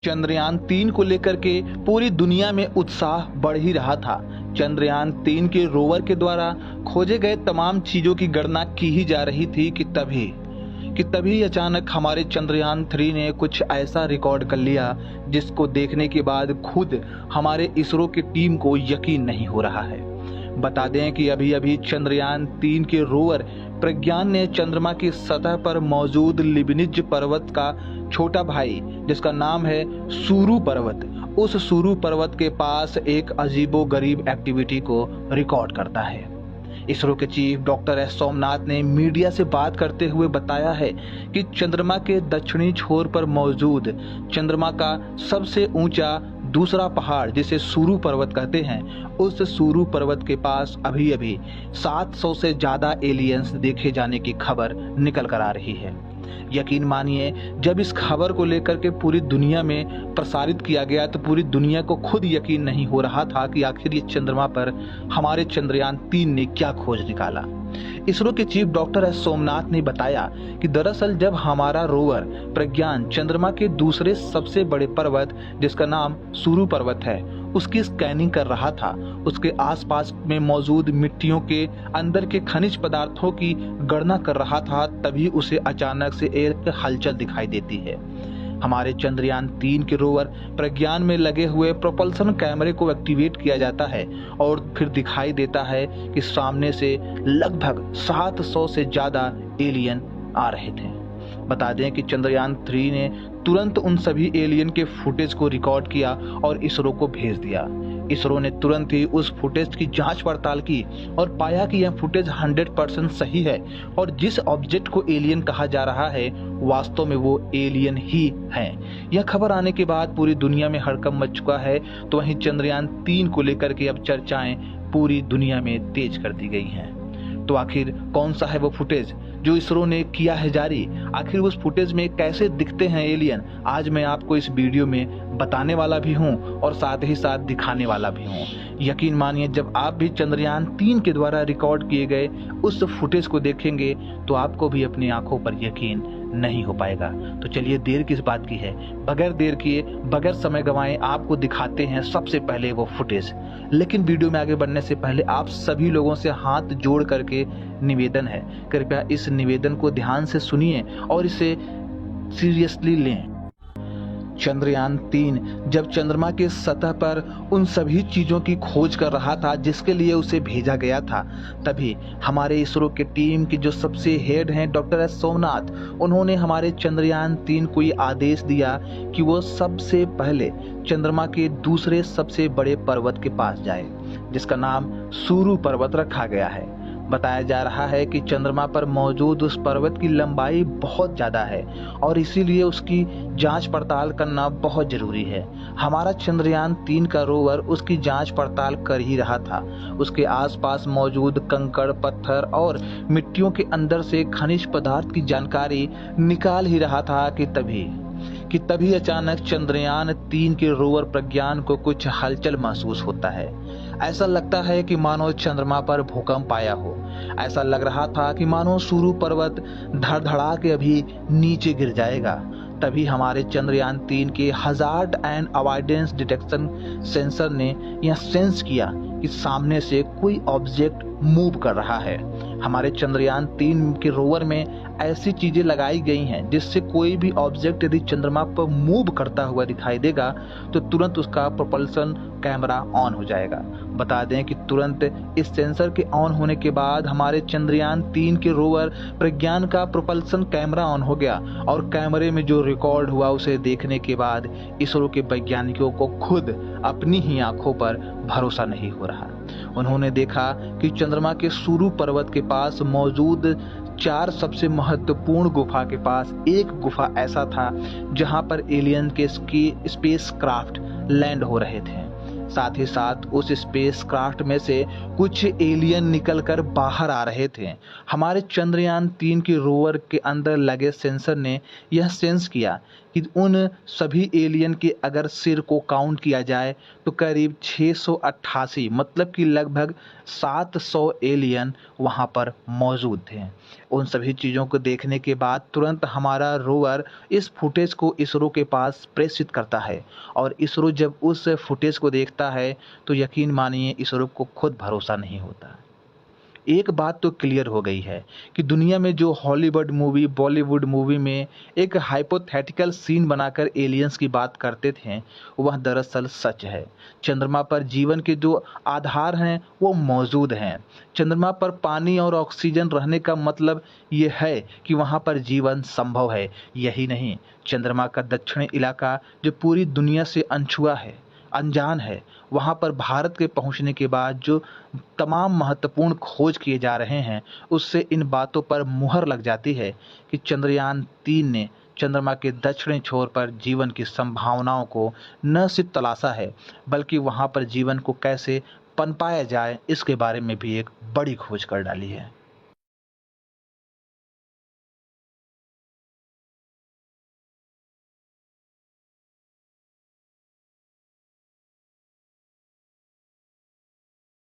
चंद्रयान 3 को लेकर के पूरी दुनिया में उत्साह बढ़ ही रहा था। चंद्रयान 3 के रोवर के द्वारा खोजे गए तमाम चीजों की गणना की ही जा रही थी कि तभी अचानक हमारे चंद्रयान 3 ने कुछ ऐसा रिकॉर्ड कर लिया जिसको देखने के बाद खुद हमारे इसरो की टीम को यकीन नहीं हो रहा है। बता दें कि अभी अभी चंद्रयान 3 के रोवर प्रज्ञान ने चंद्रमा की सतह पर मौजूद लिबनिज पर्वत का छोटा भाई, जिसका नाम है सुरु पर्वत, उस सुरु पर्वत के पास एक अजीबोगरीब एक्टिविटी को रिकॉर्ड करता है। इसरो के चीफ डॉक्टर एस सोमनाथ ने मीडिया से बात करते हुए बताया है कि चंद्रमा के दक्षिणी छोर पर मौजूद चंद्रमा का सबसे ऊंचा दूसरा पहाड़, जिसे सुरु पर्वत कहते हैं, उस सुरु पर्वत के पास अभी अभी 700 से ज्यादा एलियंस देखे जाने की खबर निकल कर आ रही है। यकीन मानिए, जब इस खबर को लेकर के पूरी दुनिया में प्रसारित किया गया तो पूरी दुनिया को खुद यकीन नहीं हो रहा था कि आखिर ये चंद्रमा पर हमारे चंद्रयान 3 ने क्या खोज निकाला। इसरो के चीफ डॉक्टर एस सोमनाथ ने बताया कि दरअसल जब हमारा रोवर प्रज्ञान चंद्रमा के दूसरे सबसे बड़े पर्वत, जिसका नाम सुरु पर्वत है, उसकी स्कैनिंग कर रहा था, उसके आसपास में मौजूद मिट्टियों के अंदर के खनिज पदार्थों की गणना कर रहा था, तभी उसे अचानक से एक हलचल दिखाई देती है। हमारे चंद्रयान 3 के रोवर प्रज्ञान में लगे हुए प्रोपल्सन कैमरे को एक्टिवेट किया जाता है और फिर दिखाई देता है कि सामने से लगभग 700 से ज्यादा एलियन आ रहे थे। बता दें कि चंद्रयान 3 ने तुरंत उन सभी एलियन के फुटेज को रिकॉर्ड किया और इसरो को भेज दिया। इसरो ने तुरंत ही उस फुटेज की जांच पड़ताल की और पाया कि यह फुटेज 100% सही है और जिस ऑब्जेक्ट को एलियन कहा जा रहा है वास्तव में वो एलियन ही है। यह खबर आने के बाद पूरी दुनिया में हड़कंप मच चुका है, तो वहीं चंद्रयान 3 को लेकर के अब चर्चाएं पूरी दुनिया में तेज कर दी गई हैं। तो आखिर कौन सा है वो फुटेज जो इसरो ने किया है जारी? आखिर उस फुटेज में कैसे दिखते हैं एलियन? आज मैं आपको इस वीडियो में बताने वाला भी हूं और साथ ही साथ दिखाने वाला भी हूं। यकीन मानिए, जब आप भी चंद्रयान 3 के द्वारा रिकॉर्ड किए गए उस फुटेज को देखेंगे तो आपको भी अपनी आंखों पर यकीन नहीं हो पाएगा। तो चलिए, देर किस बात की है, बगैर देर किए, बगैर समय गंवाए आपको दिखाते हैं सबसे पहले वो फुटेज। लेकिन वीडियो में आगे बढ़ने से पहले आप सभी लोगों से हाथ जोड़ करके निवेदन है, कृपया इस निवेदन को ध्यान से सुनिए और इसे सीरियसली लें। चंद्रयान 3 जब चंद्रमा के सतह पर उन सभी चीजों की खोज कर रहा था जिसके लिए उसे भेजा गया था, तभी हमारे इसरो के टीम के जो सबसे हेड हैं डॉक्टर एस सोमनाथ, उन्होंने हमारे चंद्रयान 3 को ये आदेश दिया कि वो सबसे पहले चंद्रमा के दूसरे सबसे बड़े पर्वत के पास जाए, जिसका नाम सुरु पर्वत रखा गया है। बताया जा रहा है कि चंद्रमा पर मौजूद उस पर्वत की लंबाई बहुत ज़्यादा है और इसीलिए उसकी जांच पड़ताल करना बहुत ज़रूरी है। हमारा चंद्रयान 3 का रोवर उसकी जांच पड़ताल कर ही रहा था। उसके आसपास मौजूद कंकड़, पत्थर और मिट्टियों के अंदर से खनिज पदार्थ की जानकारी निकाल ही रहा था कि तभी अचानक चंद्रयान 3 के रोवर प्रज्ञान को कुछ हलचल महसूस होता है। ऐसा लगता है कि मानो चंद्रमा पर भूकंप आया हो। ऐसा लग रहा था कि मानो सुरु पर्वत धड़धड़ा के अभी नीचे गिर जाएगा। तभी हमारे चंद्रयान 3 के hazard and avoidance detection sensor ने यह सेंस किया कि सामने से कोई ऑब्जेक्ट मूव कर रहा है। हमारे चंद्रयान 3 के रोवर में ऐसी चीजें लगाई गई हैं जिससे कोई भी ऑब्जेक्ट यदि चंद्रमा पर मूव करता हुआ दिखाई देगा तो तुरंत उसका प्रोपल्सन कैमरा ऑन हो जाएगा। बता दें कि तुरंत इस सेंसर के ऑन होने के बाद हमारे चंद्रयान 3 के रोवर प्रज्ञान का प्रोपल्सन कैमरा ऑन हो गया और कैमरे में जो रिकॉर्ड हुआ उसे देखने के बाद इसरो के वैज्ञानिकों को खुद अपनी ही आंखों पर भरोसा नहीं हो रहा। उन्होंने देखा कि चंद्रमा के सुरु पर्वत के पास मौजूद 4 सबसे महत्वपूर्ण गुफा के पास एक गुफा ऐसा था जहां पर एलियन के स्पेस क्राफ्ट लैंड हो रहे थे। साथ ही साथ उस स्पेस क्राफ्ट में से कुछ एलियन निकलकर बाहर आ रहे थे। हमारे चंद्रयान 3 के रोवर के अंदर लगे सेंसर ने यह सेंस किया कि उन सभी एलियन के अगर सिर को काउंट किया जाए तो करीब 688 मतलब कि लगभग 700 एलियन वहाँ पर मौजूद थे। उन सभी चीज़ों को देखने के बाद तुरंत हमारा रोवर इस फुटेज को इसरो के पास प्रेषित करता है और इसरो जब उस फुटेज को देखता है तो यकीन मानिए इसरो को खुद भरोसा नहीं होता। एक बात तो क्लियर हो गई है कि दुनिया में जो हॉलीवुड मूवी, बॉलीवुड मूवी में एक हाइपोथेटिकल सीन बनाकर एलियंस की बात करते थे, वह दरअसल सच है। चंद्रमा पर जीवन के जो आधार हैं वो मौजूद हैं। चंद्रमा पर पानी और ऑक्सीजन रहने का मतलब ये है कि वहाँ पर जीवन संभव है। यही नहीं, चंद्रमा का दक्षिणी इलाका जो पूरी दुनिया से अनछुआ है, अनजान है, वहाँ पर भारत के पहुँचने के बाद जो तमाम महत्वपूर्ण खोज किए जा रहे हैं, उससे इन बातों पर मुहर लग जाती है कि चंद्रयान-3 ने चंद्रमा के दक्षिणी छोर पर जीवन की संभावनाओं को न सिर्फ तलाशा है, बल्कि वहाँ पर जीवन को कैसे पनपाया जाए, इसके बारे में भी एक बड़ी खोज कर डाली है।